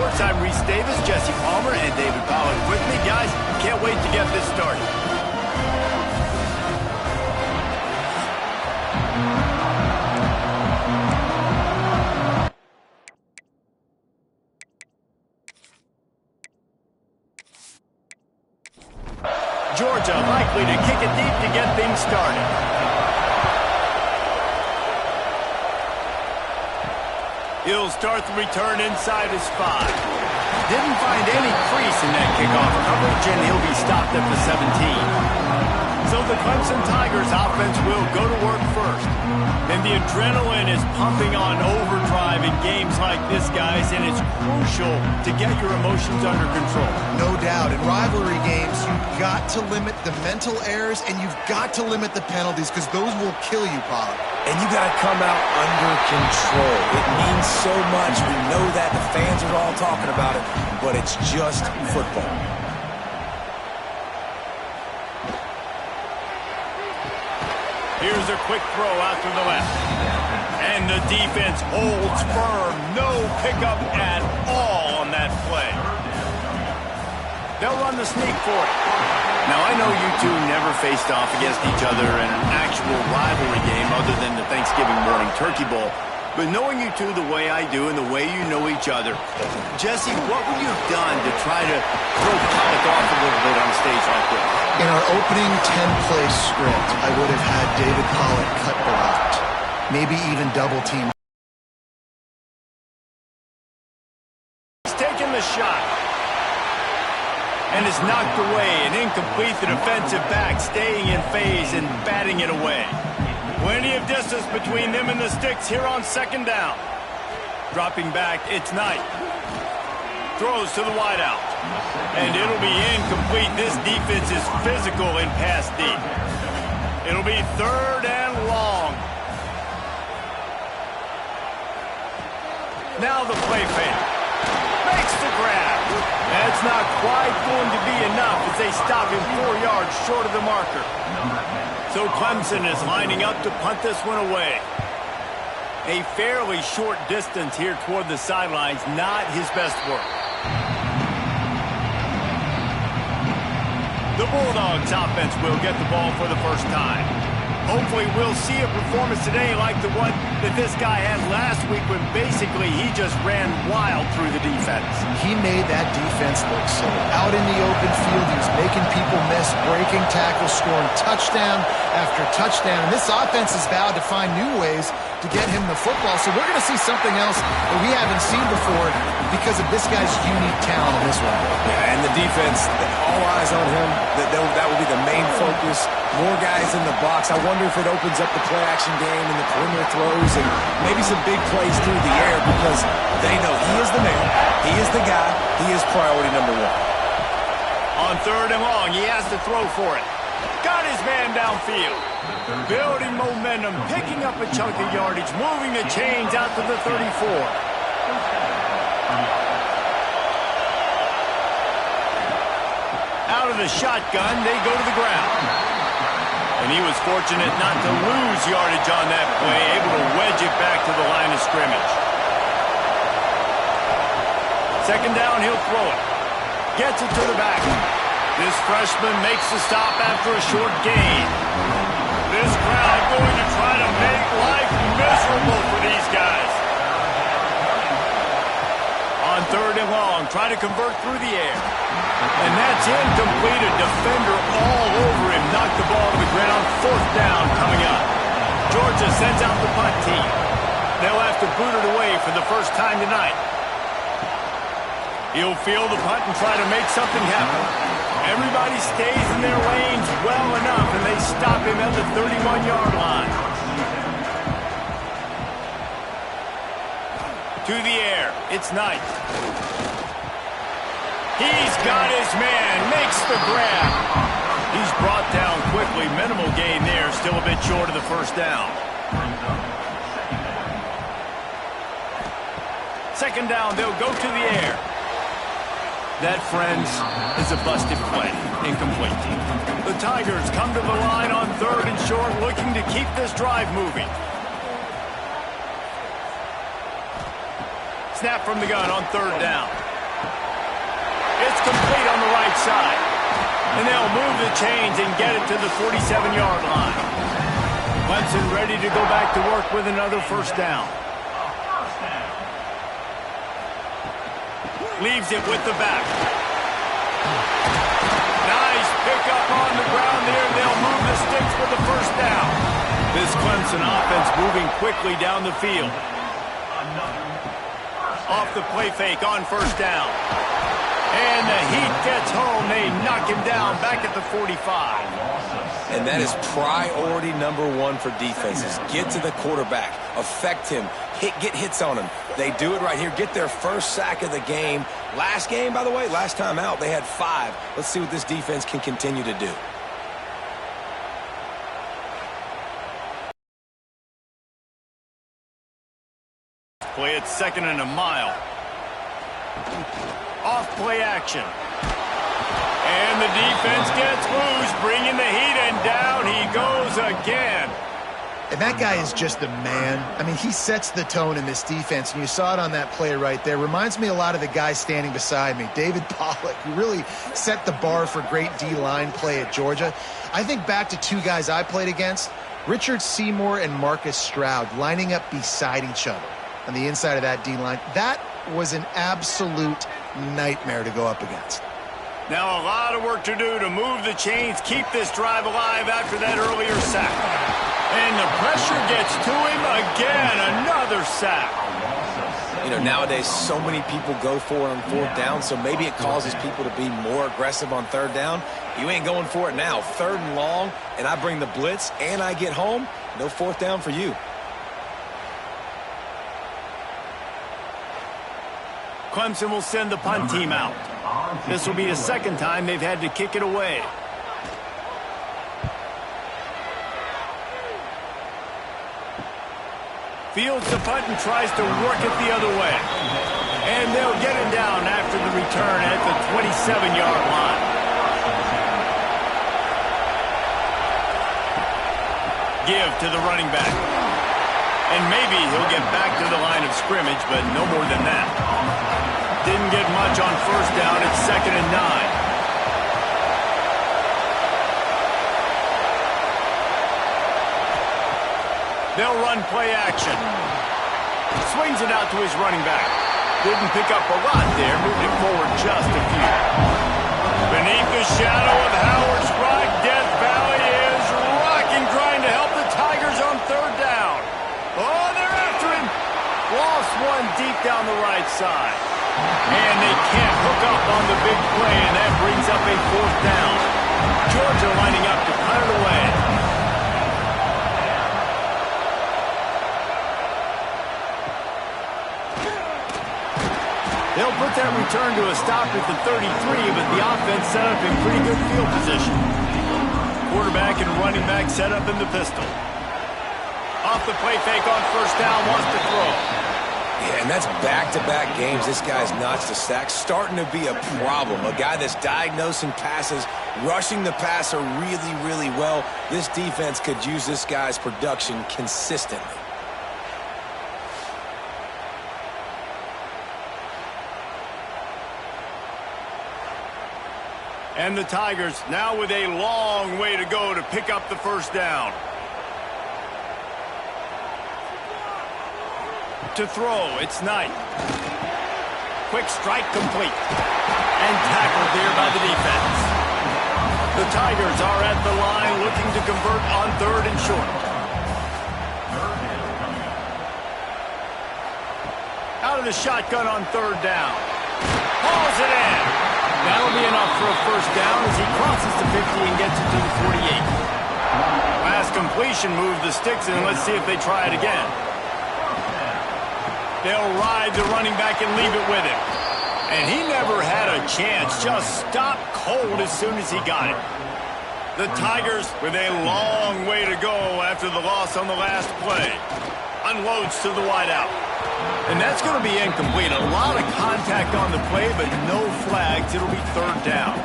Sports. I'm Reese Davis, Jesse Palmer, and David Pollack with me. Guys, can't wait to get this started. Georgia likely to kick it deep to get things started. He'll start the return inside his 5. Didn't find any crease in that kickoff coverage, and he'll be stopped at the 17. So the Clemson Tigers offense will go to work first. And the adrenaline is pumping on overdrive in games like this, guys, and it's crucial to get your emotions under control. No doubt. In rivalry games, you've got to limit the mental errors, and you've got to limit the penalties, because those will kill you, Pollard. And you got to come out under control. It means so much. We know that. The fans are all talking about it, but it's just football. Here's a quick throw out to the left. And the defense holds firm. No pickup at all on that play. They'll run the sneak for it. Now, I know you two never faced off against each other in an actual rivalry game other than the Thanksgiving morning turkey bowl. But knowing you two the way I do and the way you know each other, Jesse, what would you have done to try to throw Pollack off a little bit on a stage like this? In our opening 10-play script, I would have had David Pollack cut blocked, maybe even double team. He's taking the shot. And it's knocked away and incomplete. The defensive back staying in phase and batting it away. Plenty of distance between them and the sticks here on second down. Dropping back, it's Knight. Throws to the wideout. And it'll be incomplete. This defense is physical in pass deep. It'll be 3rd and long. Now the play fake. Makes the grab. That's not quite going to be enough as they stop him 4 yards short of the marker. So Clemson is lining up to punt this one away. A fairly short distance here toward the sidelines, not his best work. The Bulldogs offense will get the ball for the first time. Hopefully we'll see a performance today like the one that this guy had last week when basically he just ran wild through the defense. He made that defense look silly. Out in the open field, he was making people miss, breaking tackles, scoring touchdown after touchdown. And this offense is vowed to find new ways to get him the football. So we're going to see something else that we haven't seen before because of this guy's unique talent in this one. Yeah, and the defense, all eyes on him. That will be the main focus. More guys in the box. I wonder if it opens up the play-action game and the perimeter throws and maybe some big plays through the air because they know he is the man, he is the guy, he is priority number 1. On 3rd and long, he has to throw for it. Got his man downfield. Building momentum, picking up a chunk of yardage, moving the chains out to the 34. Out of the shotgun, they go to the ground. And he was fortunate not to lose yardage on that play, able to wedge it back to the line of scrimmage. 2nd down, he'll throw it. Gets it to the back. This freshman makes the stop after a short gain. This crowd going to try to make life miserable for these guys. On 3rd and long, try to convert through the air. And that's incomplete. A defender all over him. Knocked the ball to the ground. 4th down coming up. Georgia sends out the punt team. They'll have to boot it away for the first time tonight. He'll field the punt and try to make something happen. Everybody stays in their lanes well enough, and they stop him at the 31-yard line. To the air. It's Knight. He's got his man. Makes the grab. He's brought down quickly. Minimal gain there. Still a bit short of the 1st down. 2nd down. They'll go to the air. That, friends, is a busted play. Incomplete. The Tigers come to the line on 3rd and short, looking to keep this drive moving. Snap from the gun on 3rd down. It's complete on the right side. And they'll move the chains and get it to the 47-yard line. Clemson ready to go back to work with another first down. Leaves it with the back. Nice pickup on the ground there. They'll move the sticks for the first down. This Clemson offense moving quickly down the field. Off the play fake on first down. And the heat gets home. They knock him down back at the 45. And that is priority number one for defenses. Get to the quarterback. Affect him. Get hits on him. They do it right here. Get their first sack of the game. Last game, by the way, last time out, they had 5. Let's see what this defense can continue to do. Play it second and a mile. Off play action. And the defense gets loose, bringing the heat, and down he goes again. And that guy is just a man. I mean, he sets the tone in this defense, and you saw it on that play right there. Reminds me a lot of the guy standing beside me, David Pollock, who really set the bar for great D-line play at Georgia. I think back to 2 guys I played against, Richard Seymour and Marcus Stroud, lining up beside each other on the inside of that D-line. That was an absolute nightmare to go up against. Now a lot of work to do to move the chains, keep this drive alive after that earlier sack. And the pressure gets to him again, another sack. You know, nowadays so many people go for it on 4th down, so maybe it causes people to be more aggressive on 3rd down. You ain't going for it now. 3rd and long, and I bring the blitz, and I get home. No 4th down for you. Clemson will send the punt team out. This will be the 2nd time they've had to kick it away. Fields the punt and tries to work it the other way. And they'll get him down after the return at the 27-yard line. Give to the running back. And maybe he'll get back to the line of scrimmage, but no more than that. Didn't get much on first down. It's 2nd and 9. They'll run play action. Swings it out to his running back. Didn't pick up a lot there, moving forward just a few. Beneath the shadow of Howard's Rock, Death Valley is rocking, trying to help the Tigers on 3rd down. Oh, they're after him. Lost one deep down the right side. And they can't hook up on the big play, and that brings up a 4th down. Georgia lining up to punt it away. They'll put that return to a stop at the 33, but the offense set up in pretty good field position. Quarterback and running back set up in the pistol. Off the play fake on first down, wants to throw. Yeah, and that's back-to-back games. This guy's notched the sack, starting to be a problem. A guy that's diagnosing passes, rushing the passer really, really well. This defense could use this guy's production consistently. And the Tigers now with a long way to go to pick up the first down. To throw, it's Knight. Quick strike complete. And tackled there by the defense. The Tigers are at the line looking to convert on 3rd and short. Out of the shotgun on 3rd down. Hauls it in. That'll be enough for a first down as he crosses the 50 and gets it to the 48. Last completion moved the sticks in. Let's see if they try it again. They'll ride the running back and leave it with him. And he never had a chance. Just stopped cold as soon as he got it. The Tigers with a long way to go after the loss on the last play. Unloads to the wideout. And that's going to be incomplete. A lot of contact on the play, but no flags. It'll be 3rd down.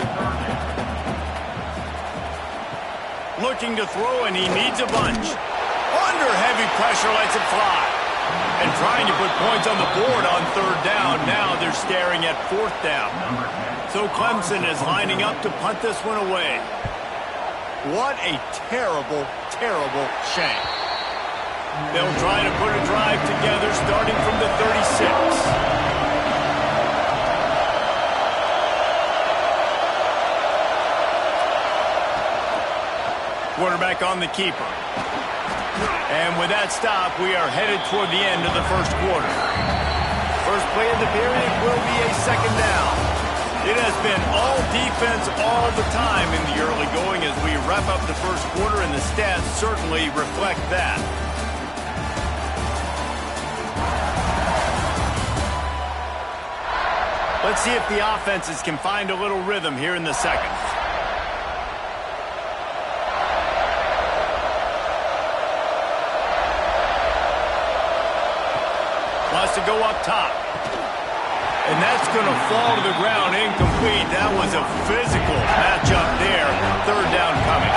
Looking to throw, and he needs a bunch. Under heavy pressure, lets it fly. And trying to put points on the board on 3rd down. Now they're staring at 4th down. So Clemson is lining up to punt this one away. What a terrible, terrible shame. They'll try to put a drive together starting from the 36. Quarterback on the keeper. And with that stop, we are headed toward the end of the first quarter. First play of the period will be a second down. It has been all defense all the time in the early going as we wrap up the first quarter, and the stats certainly reflect that. Let's see if the offenses can find a little rhythm here in the second. Wants to go up top. And that's going to fall to the ground incomplete. That was a physical matchup there. Third down coming.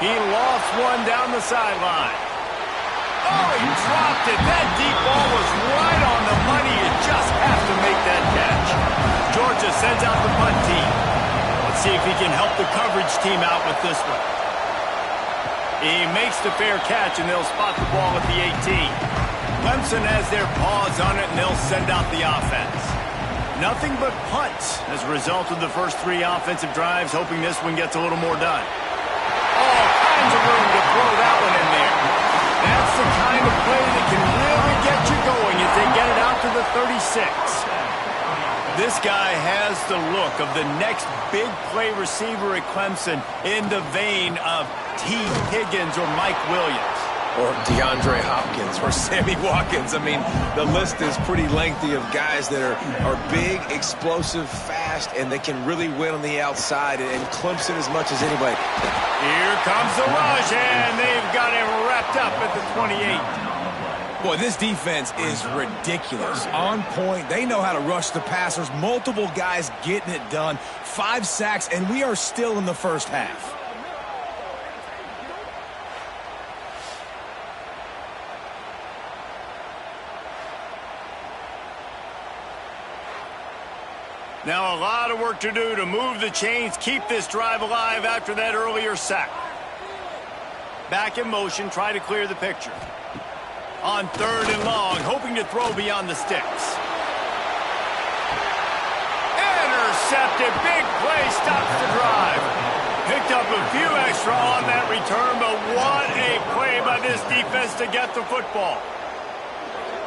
He lost one down the sideline. Oh, he dropped it. That deep ball was right on the money. You just have to make that catch. Georgia sends out the punt team. Let's see if he can help the coverage team out with this one. He makes the fair catch, and they'll spot the ball at the 18. Clemson has their paws on it, and they'll send out the offense. Nothing but punts as a result of the first three offensive drives, hoping this one gets a little more done. All kinds of room to throw that one in there. That's the kind of play that can really get you going as they get it out to the 36. This guy has the look of the next big play receiver at Clemson in the vein of T. Higgins or Mike Williams. Or DeAndre Hopkins or Sammy Watkins. I mean, the list is pretty lengthy of guys that are big, explosive, fast, and they can really win on the outside, and Clemson as much as anybody. Here comes the rush, and they've got him wrapped up at the 28. Boy, this defense is ridiculous. On point. They know how to rush the passers. Multiple guys getting it done. 5 sacks, and we are still in the first half. Now a lot of work to do to move the chains, keep this drive alive after that earlier sack. Back in motion, try to clear the picture. On third and long, hoping to throw beyond the sticks. Intercepted, big play, stops the drive. Picked up a few extra on that return, but what a play by this defense to get the football.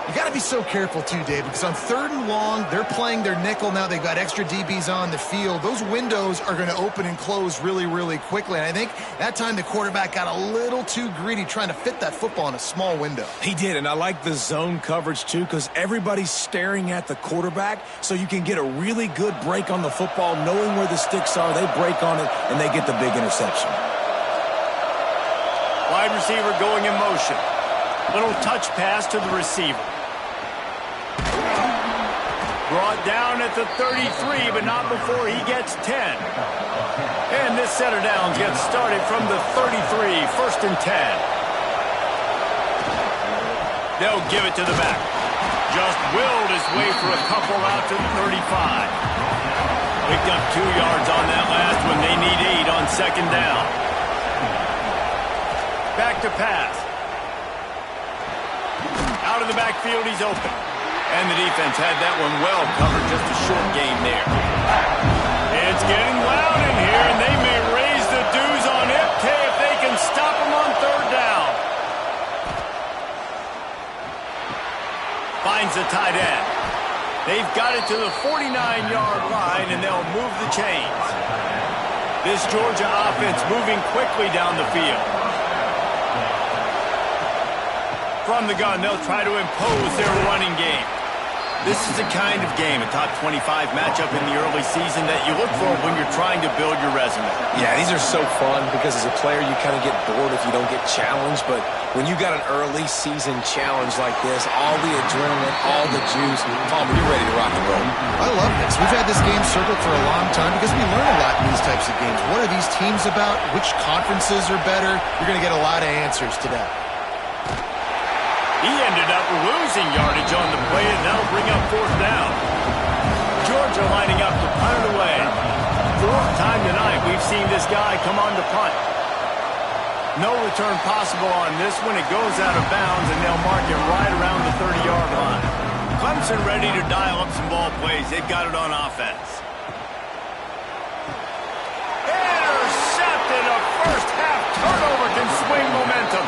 You got to be so careful, too, Dave, because on third and long, they're playing their nickel now. They've got extra DBs on the field. Those windows are going to open and close really, really quickly. And I think that time the quarterback got a little too greedy trying to fit that football in a small window. He did, and I like the zone coverage, too, because everybody's staring at the quarterback, so you can get a really good break on the football, knowing where the sticks are. They break on it, and they get the big interception. Wide receiver going in motion. Little touch pass to the receiver. Brought down at the 33, but not before he gets 10. And this set of downs gets started from the 33, first and 10. They'll give it to the back. Just willed his way for a couple out to the 35. Picked up 2 yards on that last one. They need 8 on second down. Back to pass. Out of the backfield, he's open. And the defense had that one well covered, just a short game there. It's getting loud in here, and they may raise the dues on Ipke if they can stop him on third down. Finds the tight end. They've got it to the 49-yard line, and they'll move the chains. This Georgia offense moving quickly down the field. From the gun, they'll try to impose their running game. This is the kind of game, a top 25 matchup in the early season, that you look for when you're trying to build your resume. Yeah, these are so fun because as a player, you kind of get bored if you don't get challenged. But when you got an early season challenge like this, all the adrenaline, all the juice, Palmer, you're ready to rock and roll. I love this. We've had this game circled for a long time because we learn a lot in these types of games. What are these teams about? Which conferences are better? You're going to get a lot of answers today. He ended up losing yardage on the play, and that'll bring up fourth down. Georgia lining up to punt it away. Fourth time tonight we've seen this guy come on to punt. No return possible on this one. It goes out of bounds, and they'll mark it right around the 30-yard line. Clemson ready to dial up some ball plays. They've got it on offense. Intercepted. A first-half turnover can swing momentum.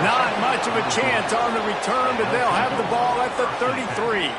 Not much of a chance on the return, but they'll have the ball at the 33.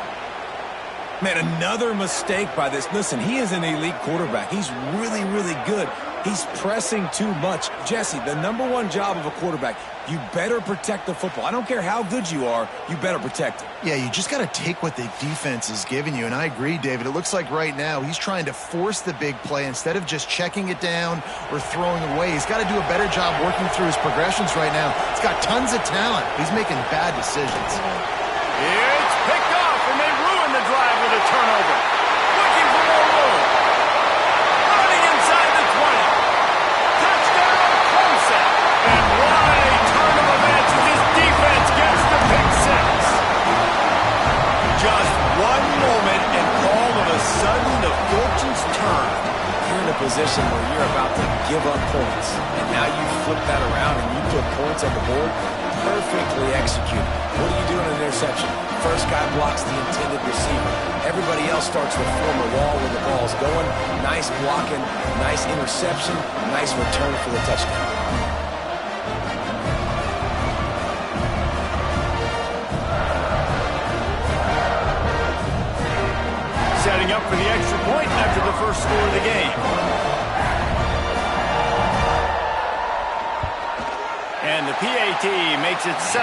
Man, another mistake by this. Listen, he is an elite quarterback. He's really, really good. He's pressing too much. Jesse, the number one job of a quarterback, you better protect the football. I don't care how good you are, you better protect it. Yeah, you just got to take what the defense is giving you, and I agree, David. It looks like right now he's trying to force the big play instead of just checking it down or throwing away. He's got to do a better job working through his progressions right now. He's got tons of talent. He's making bad decisions. It's picked off, and they ruin the drive with a turnover. Looking for more room. Running inside the 20. Touchdown, Clemson. And what a turn of events as this defense gets the pick six. Just one moment, and all of a sudden the fortunes turn. You're in a position where you're about to give up points, and now you flip that around and you put points on the board. Perfectly executed. What do you do in an interception? First guy blocks the intended receiver. Everybody else starts to form a wall where the ball's going. Nice blocking, nice interception, nice return for the touchdown. Setting up for the extra point after the first score of the game. And the PAT makes it 7-0.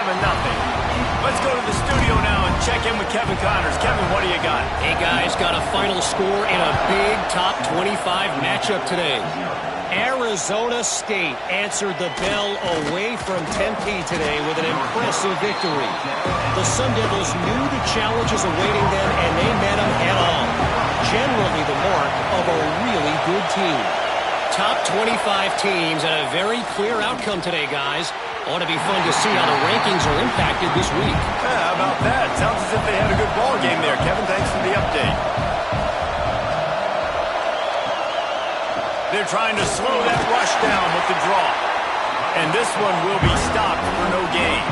Let's go to the studio now and check in with Kevin Connors. Kevin, what do you got? Hey, guys, got a final score in a big top 25 matchup today. Arizona State answered the bell away from Tempe today with an impressive victory. The Sun Devils knew the challenges awaiting them, and they met them head on. Generally the mark of a really good team. Top 25 teams and a very clear outcome today, guys. Ought to be fun to see how the rankings are impacted this week. Yeah, how about that? Sounds as if they had a good ball game there. Kevin, thanks for the update. They're trying to slow that rush down with the draw. And this one will be stopped for no gain.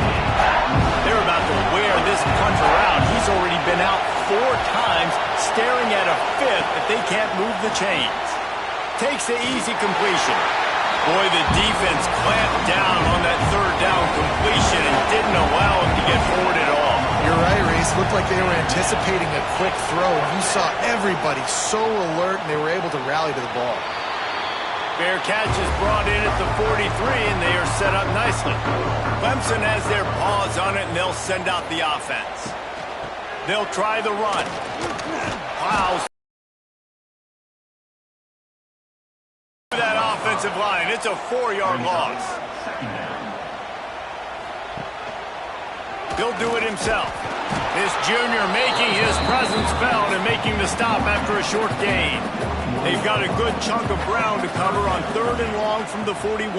They're about to wear this punter out. He's already been out 4 times, staring at a fifth if they can't move the chains. Takes the easy completion. Boy, the defense clamped down on that third down completion and didn't allow him to get forward at all. You're right, Reese. Looked like they were anticipating a quick throw. You saw everybody so alert, and they were able to rally to the ball. Fair catch is brought in at the 43, and they are set up nicely. Clemson has their paws on it, and they'll send out the offense. They'll try the run. Plows that offensive line. It's a 4-yard loss. He'll do it himself. This junior making his presence felt and making the stop after a short gain. They've got a good chunk of ground to cover on 3rd and long from the 41.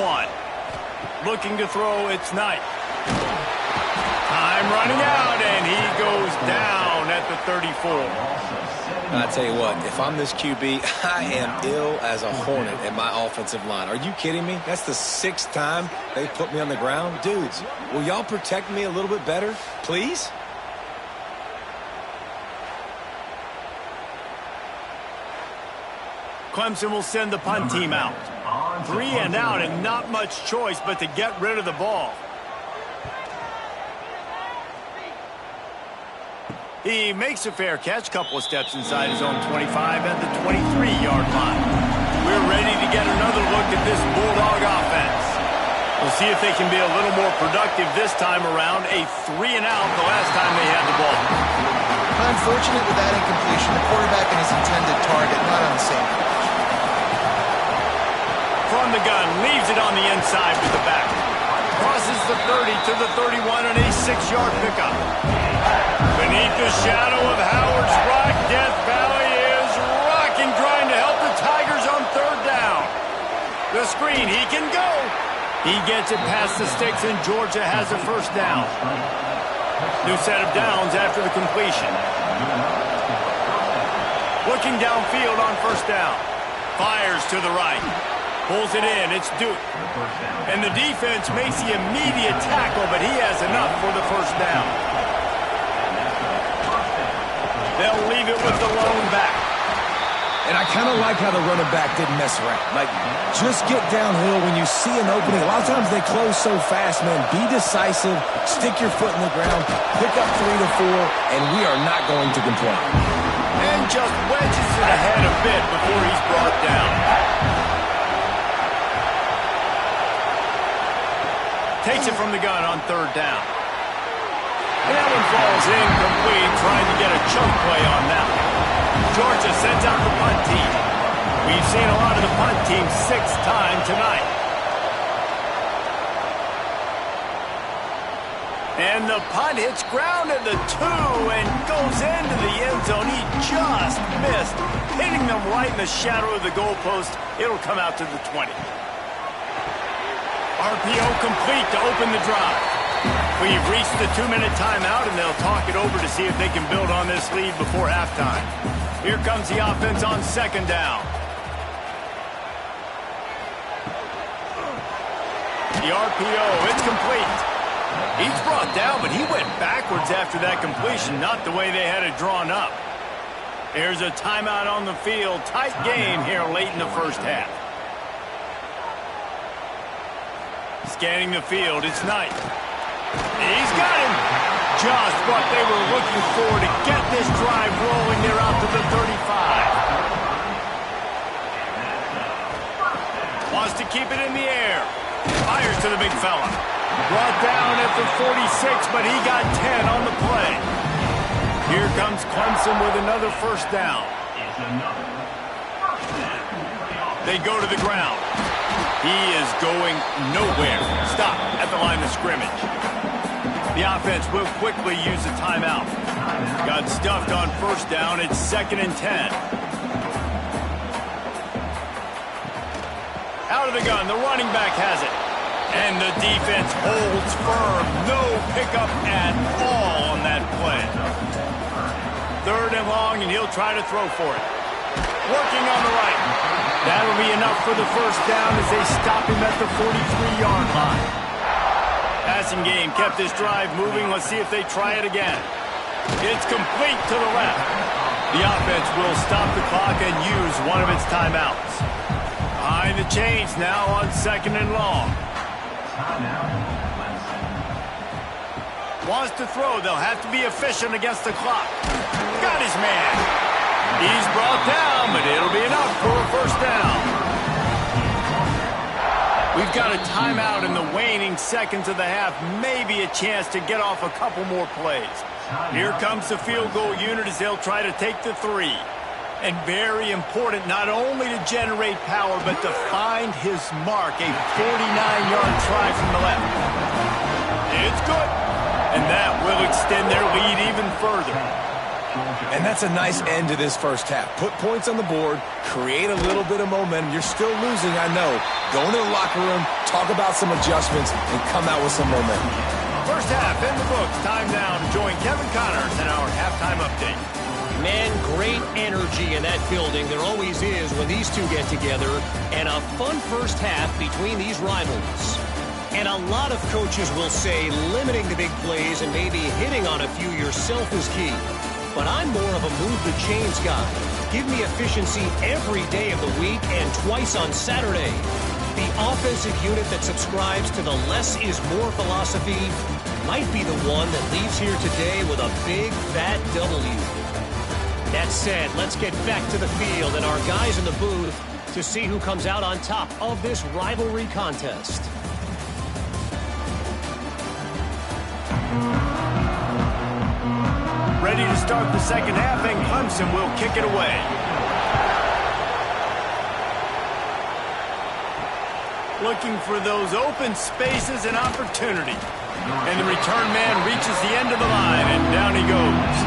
Looking to throw, it's Knight. Time running out, and he goes down at the 34. I tell you what, if I'm this QB, I am ill as a hornet at my offensive line. Are you kidding me? That's the 6th time they put me on the ground. Dudes, will y'all protect me a little bit better, please? Clemson will send the punt team out. 3 and out, and not much choice but to get rid of the ball. He makes a fair catch, couple of steps inside his own 25 at the 23-yard line. We're ready to get another look at this Bulldog offense. We'll see if they can be a little more productive this time around. A 3 and out the last time they had the ball. Unfortunate with that incompletion. The quarterback and his intended target not on the same page. From the gun, leaves it on the inside with the back. Crosses the 30 to the 31 and a 6-yard pickup. Beneath the shadow of Howard's Rock, Death Valley is rocking, trying to help the Tigers on 3rd down. The screen, he can go. He gets it past the sticks, and Georgia has a 1st down. New set of downs after the completion. Looking downfield on first down. Fires to the right. Pulls it in. It's Duke. And the defense makes the immediate tackle, but he has enough for the first down. They'll leave it with the lone back. And I kind of like how the running back didn't mess around. Like, just get downhill when you see an opening. A lot of times they close so fast, man. Be decisive. Stick your foot in the ground. Pick up 3 to 4, and we are not going to complain. And just wedges it ahead a bit before he's brought down. Takes it from the gun on third down. And that one falls incomplete, trying to get a chunk play on that one. Georgia sends out the punt team. We've seen a lot of the punt team 6 times tonight. And the punt hits ground at the 2 and goes into the end zone. He just missed, hitting them right in the shadow of the goalpost. It'll come out to the 20. RPO complete to open the drive. We've reached the 2-minute timeout, and they'll talk it over to see if they can build on this lead before halftime. Here comes the offense on second down. The RPO, it's complete. He's brought down, but he went backwards after that completion, not the way they had it drawn up. There's a timeout on the field. Tight game here late in the first half. Scanning the field, it's Knight. He's got him. Just what they were looking for to get this drive rolling. They're out to the 35. Wants to keep it in the air. Fires to the big fella. Brought down at the 46, but he got 10 on the play. Here comes Clemson with another first down. They go to the ground. He is going nowhere. Stop at the line of scrimmage. The offense will quickly use a timeout. Got stuffed on first down. It's 2nd and 10. Out of the gun. The running back has it. And the defense holds firm. No pickup at all on that play. 3rd and long, and he'll try to throw for it. Working on the right. That'll be enough for the first down as they stop him at the 43-yard line. Passing game kept this drive moving. Let's see if they try it again. It's complete to the left. The offense will stop the clock and use one of its timeouts. Behind the chains now on 2nd and long. Wants to throw. They'll have to be efficient against the clock. Got his man. He's brought down, but it'll be enough for a first down. We've got a timeout in the waning seconds of the half. Maybe a chance to get off a couple more plays. Here comes the field goal unit as they'll try to take the 3. And very important not only to generate power, but to find his mark. A 49-yard try from the left. It's good. And that will extend their lead even further. And that's a nice end to this first half. Put points on the board, create a little bit of momentum. You're still losing, I know. Go into the locker room, talk about some adjustments, and come out with some momentum. First half in the books. Time now to join Kevin Connors in our halftime update. Man, great energy in that building. There always is when these two get together. And a fun first half between these rivals. And a lot of coaches will say limiting the big plays and maybe hitting on a few yourself is key. But I'm more of a move the chains guy. Give me efficiency every day of the week and twice on Saturday. The offensive unit that subscribes to the less is more philosophy might be the one that leaves here today with a big, fat W. That said, let's get back to the field and our guys in the booth to see who comes out on top of this rivalry contest. Ready to start the second half, and Clemson will kick it away. Looking for those open spaces and opportunity. And the return man reaches the end of the line, and down he goes.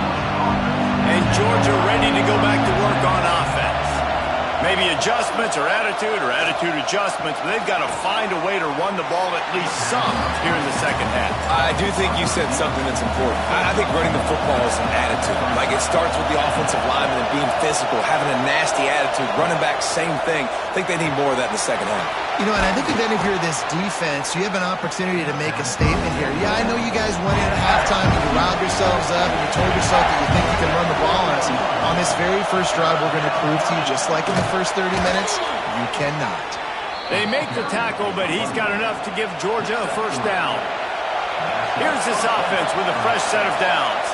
And Georgia ready to go back to work on offense. Maybe adjustments or attitude adjustments, but they've got to find a way to run the ball at least some here in the second half. I do think you said something that's important. I think running the football is an attitude. Like, it starts with the offensive lineman and being physical, having a nasty attitude. Running back, same thing. I think they need more of that in the second half. You know, and I think if any of you are this defense, you have an opportunity to make a statement here. Yeah, I know you guys went in at halftime and you riled yourselves up and you told yourself that you think you can run the ball on us. On this very first drive, we're going to prove to you, just like in the first 30 minutes, you cannot. They make the tackle, but he's got enough to give Georgia a first down. Here's this offense with a fresh set of downs.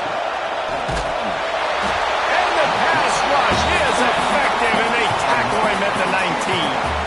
And the pass rush is effective, and they tackle him at the 19.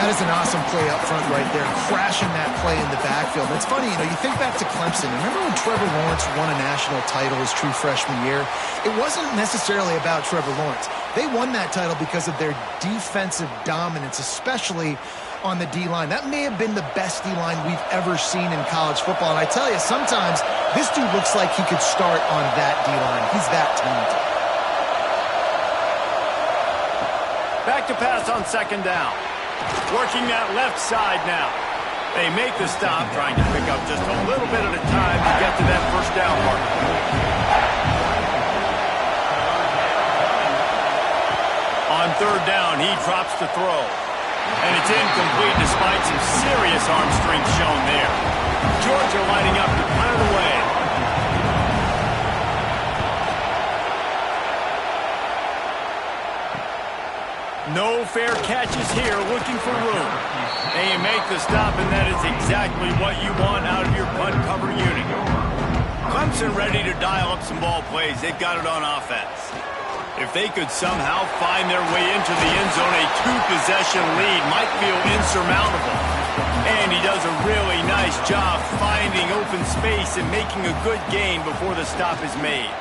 That is an awesome play up front right there, crashing that play in the backfield. It's funny, you know, you think back to Clemson. Remember when Trevor Lawrence won a national title his true freshman year? It wasn't necessarily about Trevor Lawrence. They won that title because of their defensive dominance, especially on the D-line. That may have been the best D-line we've ever seen in college football. And I tell you, sometimes this dude looks like he could start on that D-line. He's that talented. Back to pass on second down. Working that left side now. They make the stop, trying to pick up just a little bit at a time to get to that first down mark. On third down, he drops to throw. And it's incomplete despite some serious arm strength shown there. Georgia lining up to punt it away. No fair catches here, looking for room. And you make the stop, and that is exactly what you want out of your punt cover unit. Clemson ready to dial up some ball plays. They've got it on offense. If they could somehow find their way into the end zone, a two-possession lead might feel insurmountable. And he does a really nice job finding open space and making a good gain before the stop is made.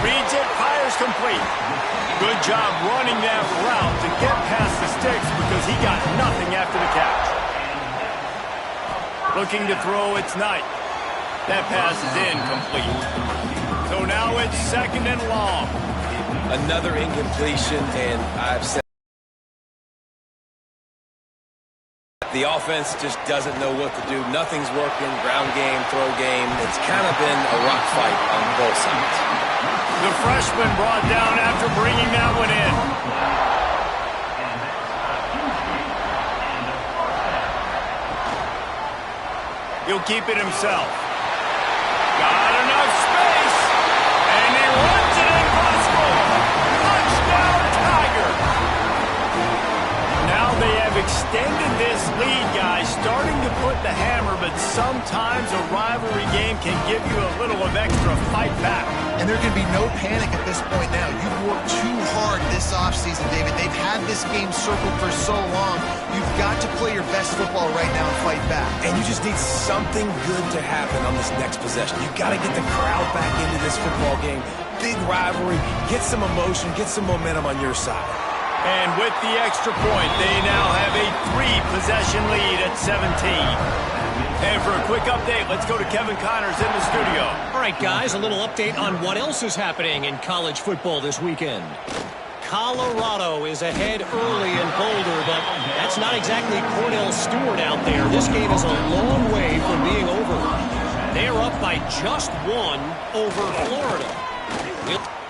Reads it, fires complete. Good job running that route to get past the sticks because he got nothing after the catch. Looking to throw, it's Knight. That pass is incomplete. So now it's second and long. Another incompletion, and I've said the offense just doesn't know what to do. Nothing's working, ground game, throw game. It's kind of been a rock fight on both sides. The freshman brought down after bringing that one in. He'll keep it himself. Got enough space. And he runs it in for the score. Touchdown, Tiger. Now they have extended this lead, guys, starting to put the hammer, but sometimes a rivalry game can give you a little of extra fight back. And there can be no panic at this point now. You've worked too hard this offseason, David. They've had this game circled for so long. You've got to play your best football right now and fight back. And you just need something good to happen on this next possession. You've got to get the crowd back into this football game. Big rivalry. Get some emotion. Get some momentum on your side. And with the extra point, they now have a three-possession lead at 17. And for a quick update, let's go to Kevin Connors in the studio. All right, guys, a little update on what else is happening in college football this weekend. Colorado is ahead early in Boulder, but that's not exactly Cornell Stewart out there. This game is a long way from being over. They are up by just one over Florida.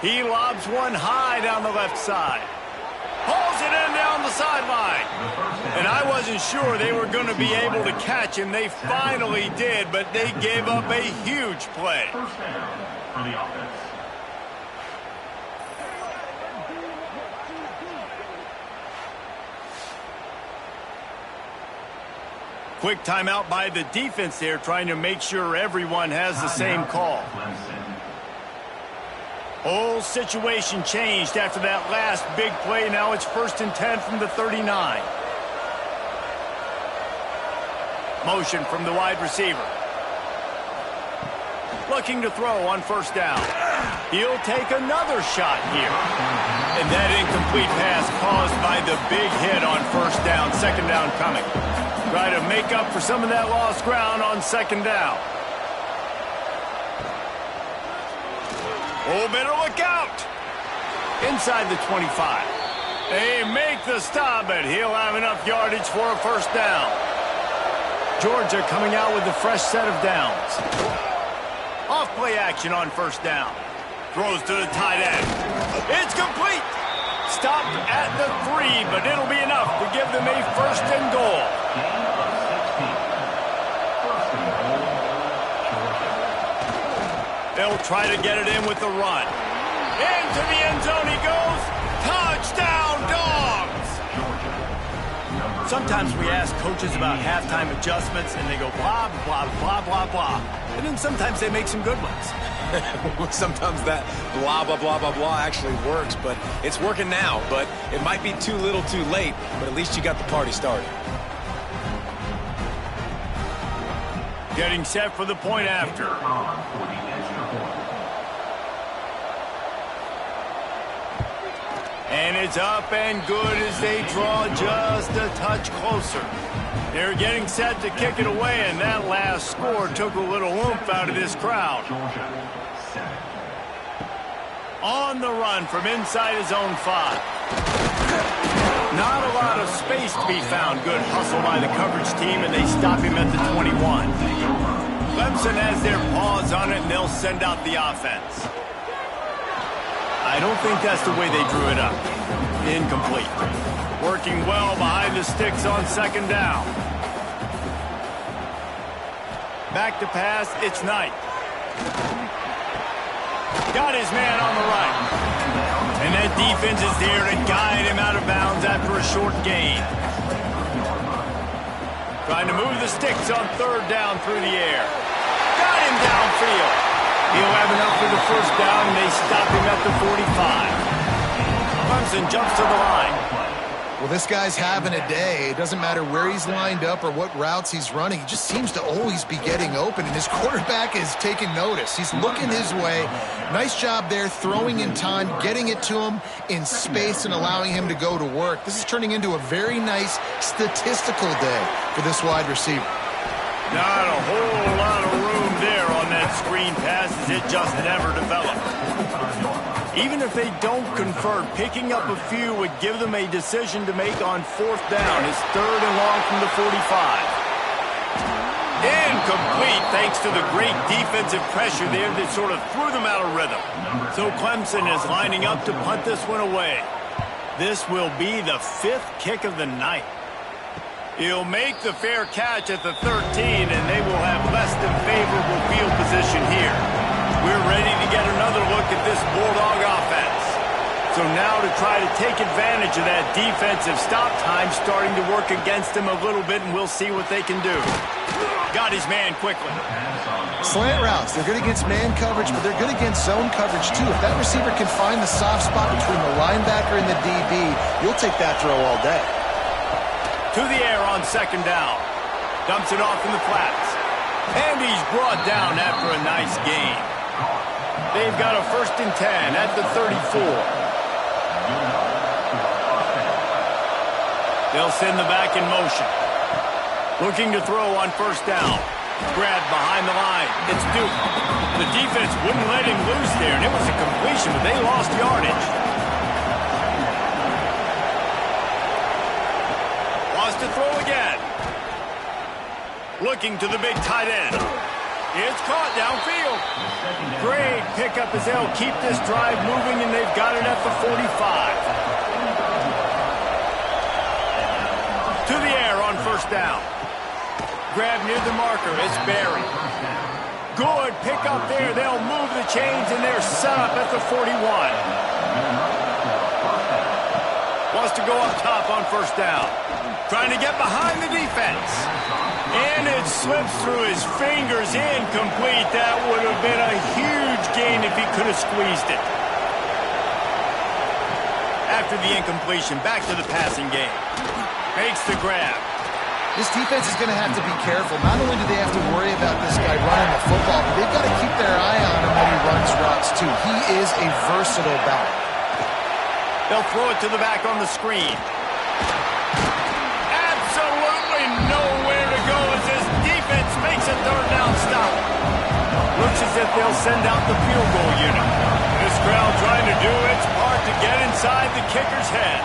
He lobs one high down the left side. Pulls it in down the sideline. And I wasn't sure they were going to be able to catch him. They finally did, but they gave up a huge play. First down for the offense. Quick timeout by the defense there, trying to make sure everyone has the same call. Whole situation changed after that last big play. Now it's 1st and 10 from the 39. Motion from the wide receiver. Looking to throw on first down. He'll take another shot here. And that incomplete pass caused by the big hit on first down. Second down coming. Try to make up for some of that lost ground on second down. Oh, better look out. Inside the 25. They make the stop, but he'll have enough yardage for a first down. Georgia coming out with a fresh set of downs. Off play action on first down. Throws to the tight end. It's complete. Stopped at the 3, but it'll be enough to give them a first and goal. They'll try to get it in with the run. Into the end zone he goes. Touchdown, Dogs! Sometimes we ask coaches about halftime adjustments, and they go blah, blah, blah, blah, blah. And then sometimes they make some good ones. Sometimes that blah, blah, blah, blah, blah actually works, but it's working now. But it might be too little too late, but at least you got the party started. Getting set for the point after. And it's up and good as they draw just a touch closer. They're getting set to kick it away, and that last score took a little oomph out of this crowd. On the run from inside his own 5. Not a lot of space to be found. Good hustle by the coverage team, and they stop him at the 21. Clemson has their paws on it, and they'll send out the offense. I don't think that's the way they drew it up. Incomplete. Working well behind the sticks on second down. Back to pass, it's Knight. Got his man on the right. And that defense is there to guide him out of bounds after a short gain. Trying to move the sticks on third down through the air. Got him downfield. He'll have enough for the first down, and they stop him at the 45. Clemson jumps to the line. Well, this guy's having a day. It doesn't matter where he's lined up or what routes he's running. He just seems to always be getting open, and his quarterback is taking notice. He's looking his way. Nice job there, throwing in time, getting it to him in space and allowing him to go to work. This is turning into a very nice statistical day for this wide receiver. Not a whole lot of room there on that screen pass as it just never developed. Even if they don't convert, picking up a few would give them a decision to make on fourth down. It's third and long from the 45. Incomplete thanks to the great defensive pressure there that sort of threw them out of rhythm. So Clemson is lining up to punt this one away. This will be the 5th kick of the night. He'll make the fair catch at the 13, and they will have less than favorable field position here. We're ready to get another look at this Bulldog offense. So now to try to take advantage of that defensive stop time starting to work against them a little bit, and we'll see what they can do. Got his man quickly. Slant routes, they're good against man coverage, but they're good against zone coverage too. If that receiver can find the soft spot between the linebacker and the DB, you'll take that throw all day. To the air on second down. Dumps it off in the flats. And he's brought down after a nice gain. They've got a 1st and 10 at the 34. They'll send the back in motion. Looking to throw on first down. Grabbed behind the line. It's Duke. The defense wouldn't let him loose there, and it was a completion, but they lost yardage. To throw again. Looking to the big tight end. It's caught downfield. Great pickup as they'll keep this drive moving, and they've got it at the 45. To the air on first down. Grab near the marker. It's Barry. Good pickup there. They'll move the chains, and they're set up at the 41. Wants to go up top on first down. Trying to get behind the defense. And it slips through his fingers. Incomplete. That would have been a huge gain if he could have squeezed it. After the incompletion, back to the passing game. Makes the grab. This defense is going to have to be careful. Not only do they have to worry about this guy running the football, but they've got to keep their eye on him when he runs routes too. He is a versatile back. They'll throw it to the back on the screen. Absolutely nowhere to go as this defense makes a third down stop. Looks as if they'll send out the field goal unit. This crowd trying to do its part to get inside the kicker's head.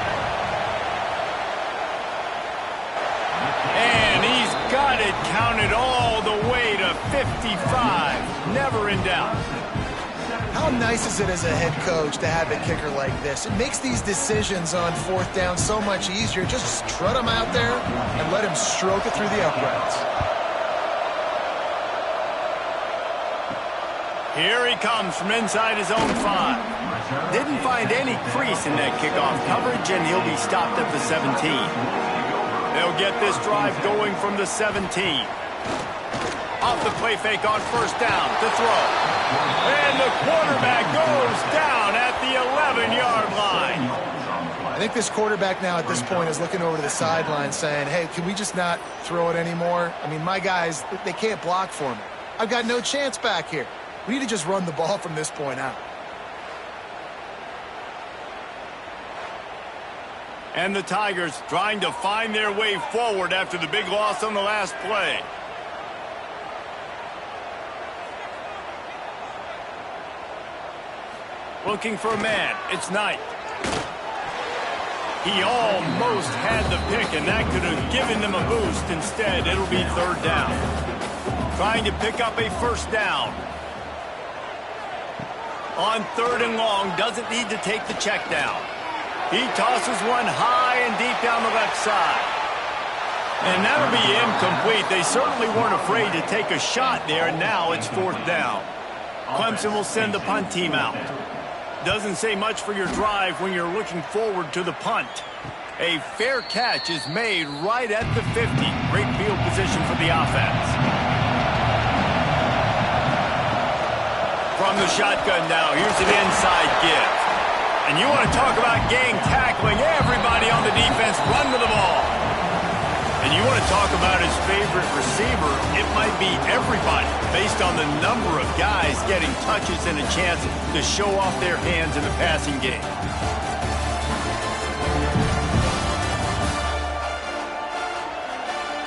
And he's got got it counted all the way to 55. Never in doubt. How nice is it as a head coach to have a kicker like this? It makes these decisions on fourth down so much easier. Just trot him out there and let him stroke it through the uprights. Here he comes from inside his own 5. Didn't find any crease in that kickoff coverage, and he'll be stopped at the 17. They'll get this drive going from the 17. Off the play fake on first down to throw. And the quarterback goes down at the 11-yard line. I think this quarterback now at this point is looking over to the sideline saying, hey, can we just not throw it anymore? I mean, my guys, they can't block for me. I've got no chance back here. We need to just run the ball from this point out. And the Tigers trying to find their way forward after the big loss on the last play. Looking for a man. It's Knight. He almost had the pick, and that could have given them a boost. Instead, it'll be third down. Trying to pick up a first down. On third and long, doesn't need to take the check down. He tosses one high and deep down the left side. And that'll be incomplete. They certainly weren't afraid to take a shot there, and now it's fourth down. Clemson will send the punt team out. Doesn't say much for your drive when you're looking forward to the punt. A fair catch is made right at the 50. Great field position for the offense. From the shotgun now, here's an inside give. And you want to talk about gang tackling, everybody on the defense run to the ball. And you want to talk about his favorite receiver, it might be everybody based on the number of guys getting touches and a chance to show off their hands in the passing game.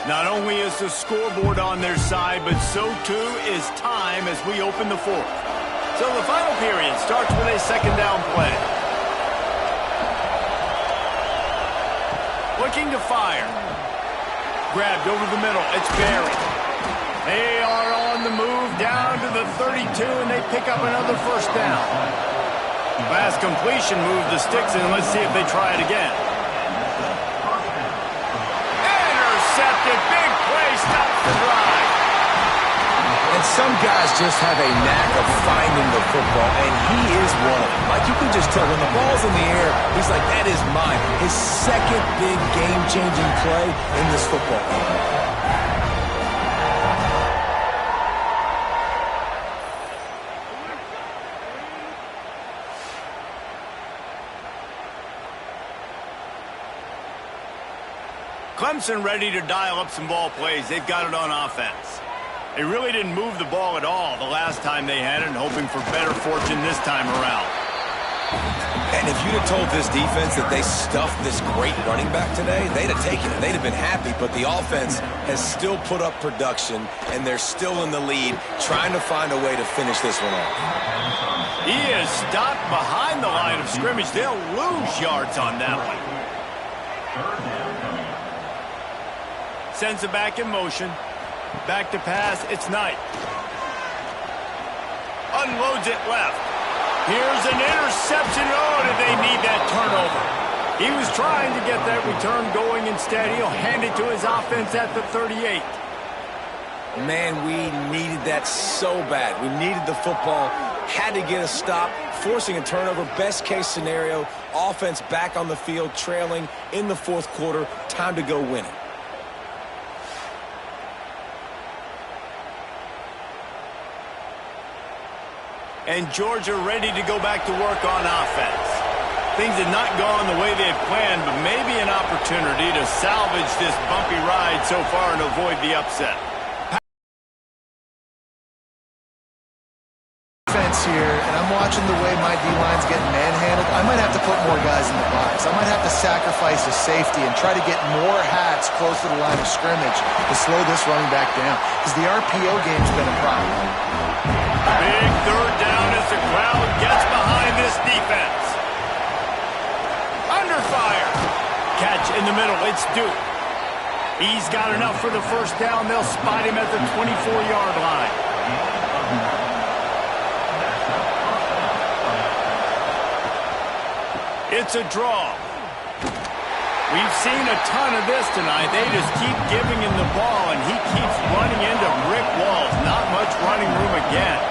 Not only is the scoreboard on their side, but so too is time as we open the fourth. So the final period starts with a second down play. Looking to fire. Grabbed over the middle. It's Barry. They are on the move down to the 32, and they pick up another first down. Last completion moved the sticks in. Let's see if they try it again. Intercepted. Big play. Stops the drive. And some guys just have a knack of finding the football, and he is one of them. Like, you can just tell when the ball's in the air, he's like, that is mine. His second big game-changing play in this football game. Clemson ready to dial up some ball plays. They've got it on offense. They really didn't move the ball at all the last time they had it, and hoping for better fortune this time around. And if you'd have told this defense that they stuffed this great running back today, they'd have taken it. They'd have been happy, but the offense has still put up production, and they're still in the lead, trying to find a way to finish this one off. He is stopped behind the line of scrimmage. They'll lose yards on that one. Sends it back in motion. Back to pass, it's Knight. Unloads it left. Here's an interception. Oh, did they need that turnover? He was trying to get that return going. Instead, he'll hand it to his offense at the 38. Man, we needed that so bad. We needed the football. Had to get a stop, forcing a turnover. Best case scenario, offense back on the field, trailing in the fourth quarter. Time to go win it. And Georgia ready to go back to work on offense. Things had not gone the way they had planned, but maybe an opportunity to salvage this bumpy ride so far and avoid the upset. Defense here, and I'm watching the way my D-line's getting manhandled. I might have to put more guys in the box. I might have to sacrifice a safety and try to get more hats close to the line of scrimmage to slow this running back down, because the RPO game's been a problem. Big third down as the crowd gets behind this defense. Under fire. Catch in the middle. It's Duke. He's got enough for the first down. They'll spot him at the 24-yard line. It's a draw. We've seen a ton of this tonight. They just keep giving him the ball, and he keeps running into brick walls. Not much running room again.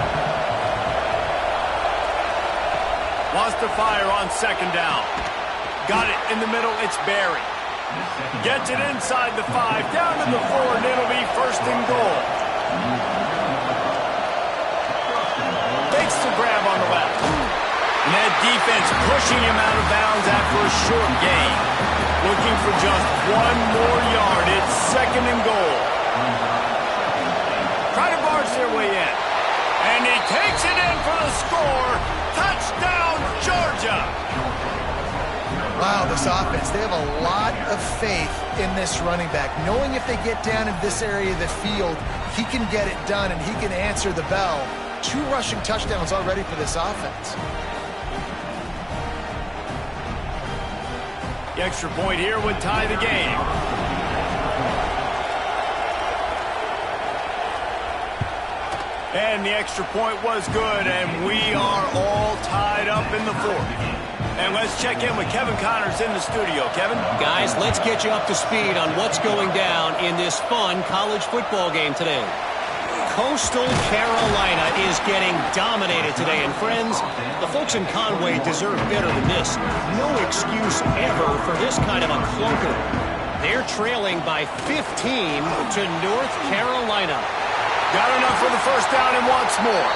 Wants to fire on second down. Got it in the middle. It's Barry. Gets it inside the 5, down to the 4, and it'll be first and goal. Makes the grab on the left. And that defense pushing him out of bounds after a short gain. Looking for just one more yard. It's second and goal. Trying to barge their way in. And he takes it in for the score. Touchdown, Georgia. Wow, this offense, they have a lot of faith in this running back. Knowing if they get down in this area of the field, he can get it done and he can answer the bell. 2 rushing touchdowns already for this offense. The extra point here would tie the game. And the extra point was good, and we are all tied up in the 4th. And let's check in with Kevin Connors in the studio. Kevin? Guys, let's get you up to speed on what's going down in this fun college football game today. Coastal Carolina is getting dominated today. And friends, the folks in Conway deserve better than this. No excuse ever for this kind of a clunker. They're trailing by 15 to North Carolina. Got enough for the first down and wants more.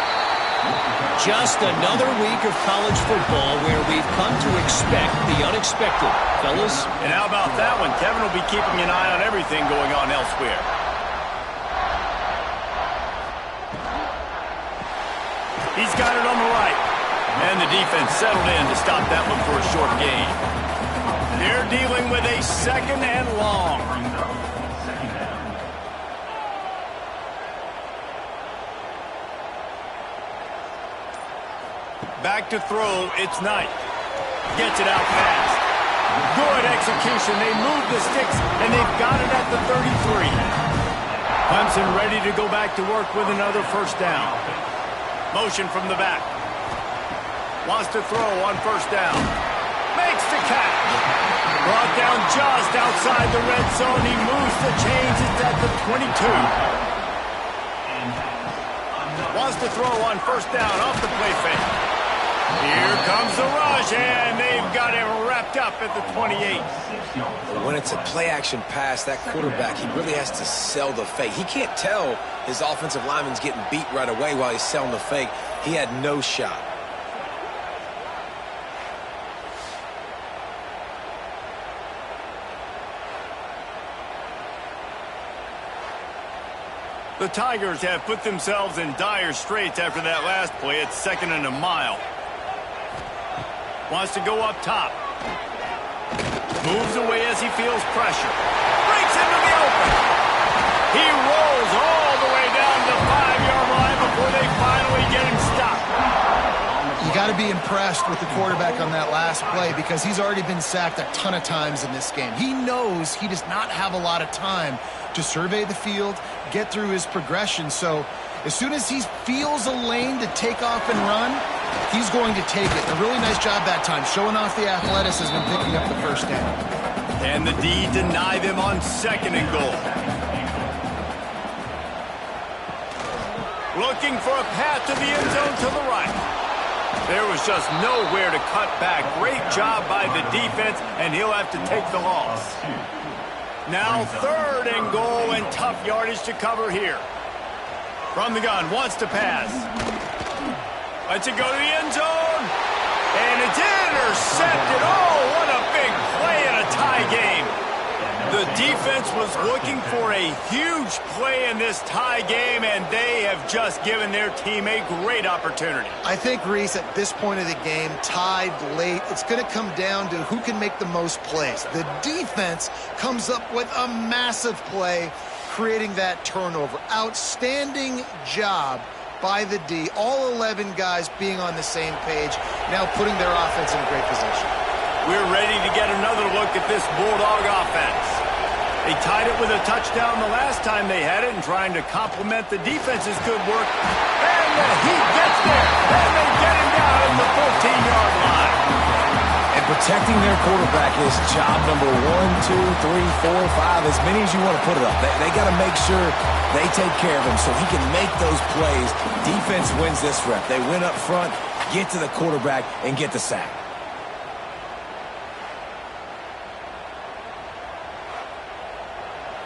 Just another week of college football where we've come to expect the unexpected, fellas. And how about that one? Kevin will be keeping an eye on everything going on elsewhere. He's got it on the right. And the defense settled in to stop that one for a short gain. They're dealing with a second and long. Back to throw, it's Knight. Gets it out fast. Good execution. They move the sticks, and they've got it at the 33. Clemson ready to go back to work with another first down. Motion from the back. Wants to throw on first down. Makes the catch. Brought down just outside the red zone. He moves the chains. It's at the 22. Wants to throw on first down off the play fake. Here comes the rush, and they've got him wrapped up at the 28. When it's a play-action pass, that quarterback, he really has to sell the fake. He can't tell his offensive lineman's getting beat right away while he's selling the fake. He had no shot. The Tigers have put themselves in dire straits after that last play. It's second and a mile. Wants to go up top. Moves away as he feels pressure. Breaks into the open. He rolls all the way down the 5-yard line before they finally get him stopped. You got to be impressed with the quarterback on that last play because he's already been sacked a ton of times in this game. He knows he does not have a lot of time to survey the field, get through his progression. So as soon as he feels a lane to take off and run, he's going to take it. A really nice job that time, showing off the athleticism and picking up the first down. And the D deny them on second and goal. Looking for a path to the end zone to the right. There was just nowhere to cut back. Great job by the defense, and he'll have to take the loss. Now third and goal, and tough yardage to cover here. From the gun, wants to pass. Lets it go to the end zone. And it's intercepted. Oh, what a big play in a tie game. The defense was looking for a huge play in this tie game, and they have just given their team a great opportunity. I think, Reese, at this point of the game, tied late, it's going to come down to who can make the most plays. The defense comes up with a massive play, creating that turnover. Outstanding job by the D. All 11 guys being on the same page, now putting their offense in a great position. We're ready to get another look at this Bulldog offense. They tied it with a touchdown the last time they had it and trying to complement the defense's good work. And the Heat gets there. And they get him down at the 14-yard line. And protecting their quarterback is job number 1, 2, 3, 4, 5, as many as you want to put it up. They got to make sure they take care of him so he can make those plays. Defense wins this rep. They win up front, get to the quarterback, and get the sack.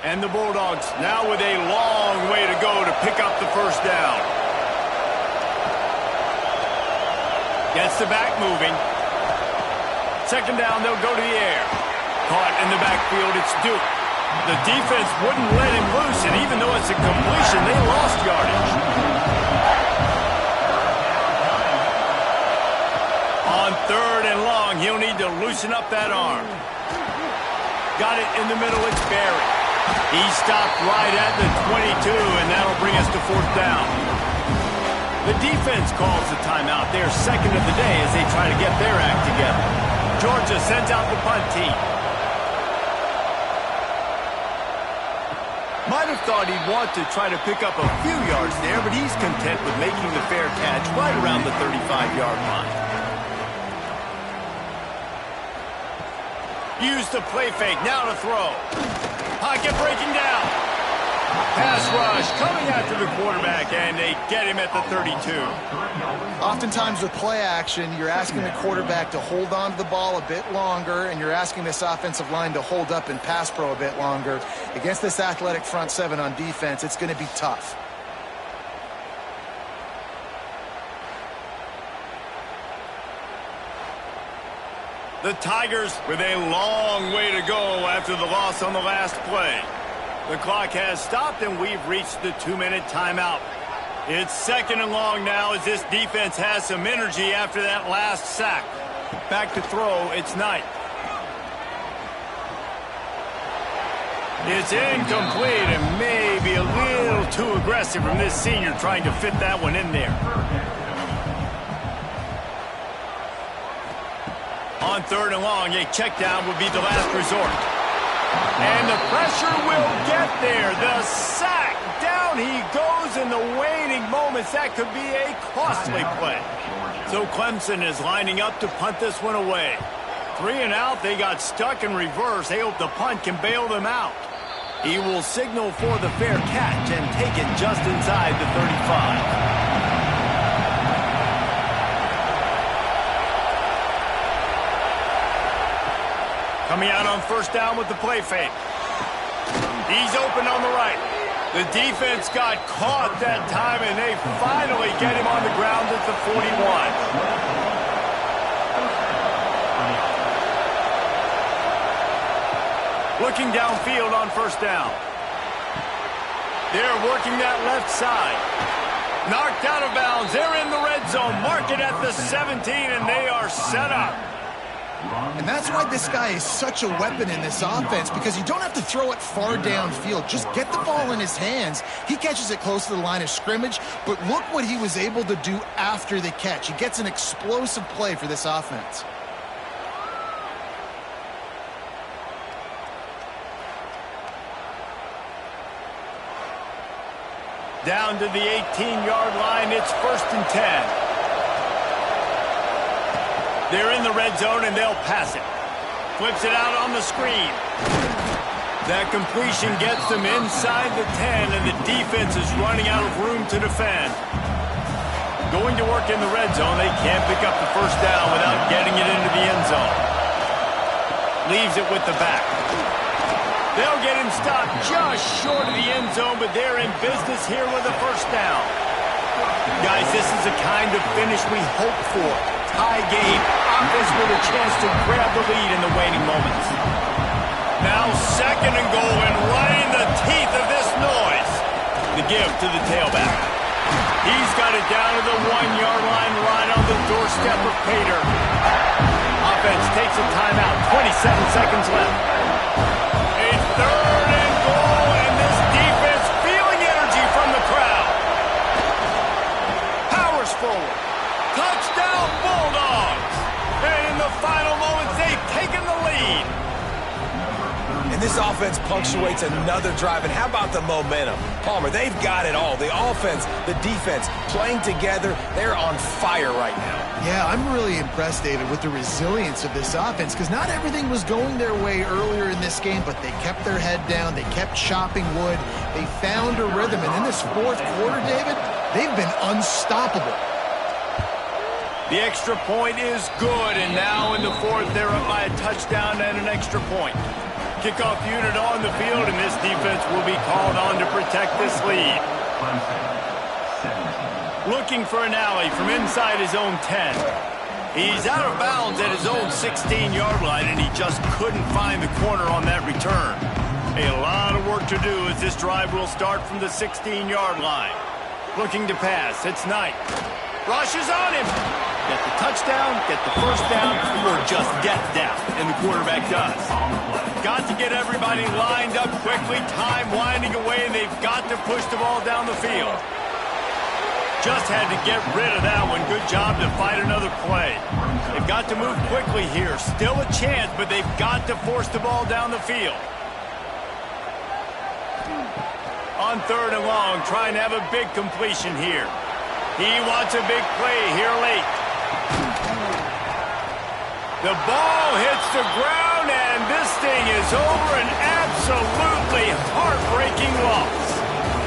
And the Bulldogs now with a long way to go to pick up the first down. Gets the back moving. Second down, they'll go to the air. Caught in the backfield, it's Duke. The defense wouldn't let him loose, and even though it's a completion, they lost yardage. On third and long, he'll need to loosen up that arm. Got it in the middle, it's Barry. He stopped right at the 22, and that'll bring us to fourth down. The defense calls the timeout. They're second of the day as they try to get their act together. Georgia sends out the punt team. Might have thought he'd want to try to pick up a few yards there, but he's content with making the fair catch right around the 35-yard line. Use the play fake, now to throw. Pocket breaking down. Pass rush coming after the quarterback, and they get him at the 32. Oftentimes with play action, you're asking the quarterback to hold on to the ball a bit longer, and you're asking this offensive line to hold up in pass pro a bit longer. Against this athletic front seven on defense, it's going to be tough. The Tigers with a long way to go after the loss on the last play. The clock has stopped, and we've reached the 2-minute timeout. It's second and long now as this defense has some energy after that last sack. Back to throw, it's Knight. It's incomplete and maybe a little too aggressive from this senior trying to fit that one in there. On third and long, a check down would be the last resort. And the pressure will get there. The sack. Down he goes in the waning moments. That could be a costly play. So Clemson is lining up to punt this one away. 3 and out. They got stuck in reverse. They hope the punt can bail them out. He will signal for the fair catch and take it just inside the 35. Coming out on first down with the play fake. He's open on the right. The defense got caught that time, and they finally get him on the ground at the 41. Looking downfield on first down. They're working that left side. Knocked out of bounds. They're in the red zone. Mark it at the 17, and they are set up. And that's why this guy is such a weapon in this offense, because you don't have to throw it far downfield. Just get the ball in his hands. He catches it close to the line of scrimmage, but look what he was able to do after the catch. He gets an explosive play for this offense. Down to the 18-yard line, it's 1st and 10. They're in the red zone, and they'll pass it. Flips it out on the screen. That completion gets them inside the 10, and the defense is running out of room to defend. Going to work in the red zone, they can't pick up the first down without getting it into the end zone. Leaves it with the back. They'll get him stopped just short of the end zone, but they're in business here with a first down. Guys, this is the kind of finish we hope for. Tie game, offense with a chance to grab the lead in the waning moments. Now 2nd and goal, and right in the teeth of this noise. The give to the tailback. He's got it down to the 1-yard line, right on the doorstep of Pater. Offense takes a timeout, 27 seconds left. A 3rd and goal, and this defense feeling energy from the crowd. Powers forward. Touchdown Bulldogs! And in the final moments, they've taken the lead. And this offense punctuates another drive. And how about the momentum? Palmer, they've got it all. The offense, the defense, playing together. They're on fire right now. Yeah, I'm really impressed, David, with the resilience of this offense because not everything was going their way earlier in this game, but they kept their head down. They kept chopping wood. They found a rhythm. And in this fourth quarter, David, they've been unstoppable. The extra point is good, and now in the fourth, they're up by a touchdown and an extra point. Kickoff unit on the field, and this defense will be called on to protect this lead. Looking for an alley from inside his own 10. He's out of bounds at his own 16-yard line, and he just couldn't find the corner on that return. A lot of work to do as this drive will start from the 16-yard line. Looking to pass, it's Knight. Rushes on him. Get the touchdown, get the first down, or just get death, and the quarterback does. Got to get everybody lined up quickly, time winding away, and they've got to push the ball down the field. Just had to get rid of that one. Good job to fight another play. They've got to move quickly here. Still a chance, but they've got to force the ball down the field. On 3rd and long, trying to have a big completion here. He wants a big play here late. The ball hits the ground, and this thing is over. An absolutely heartbreaking loss.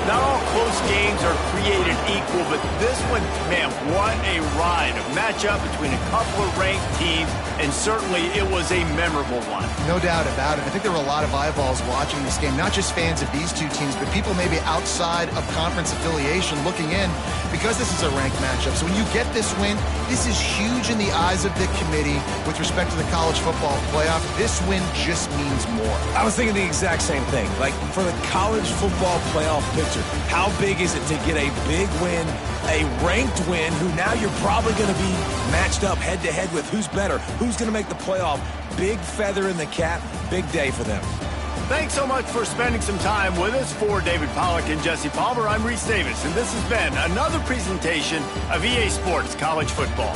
Not all close games are created equal, but this one, man, what a ride. A matchup between a couple of ranked teams, and certainly it was a memorable one. No doubt about it. I think there were a lot of eyeballs watching this game, not just fans of these two teams, but people maybe outside of conference affiliation looking in because this is a ranked matchup. So when you get this win, this is huge in the eyes of the committee with respect to the college football playoff. This win just means more. I was thinking the exact same thing. Like, for the college football playoff picture, how big is it to get a big win, a ranked win, who now you're probably going to be matched up head-to-head with who's better, who's going to make the playoff. Big feather in the cap, big day for them. Thanks so much for spending some time with us. For David Pollack and Jesse Palmer, I'm Reese Davis, and this has been another presentation of EA Sports College Football.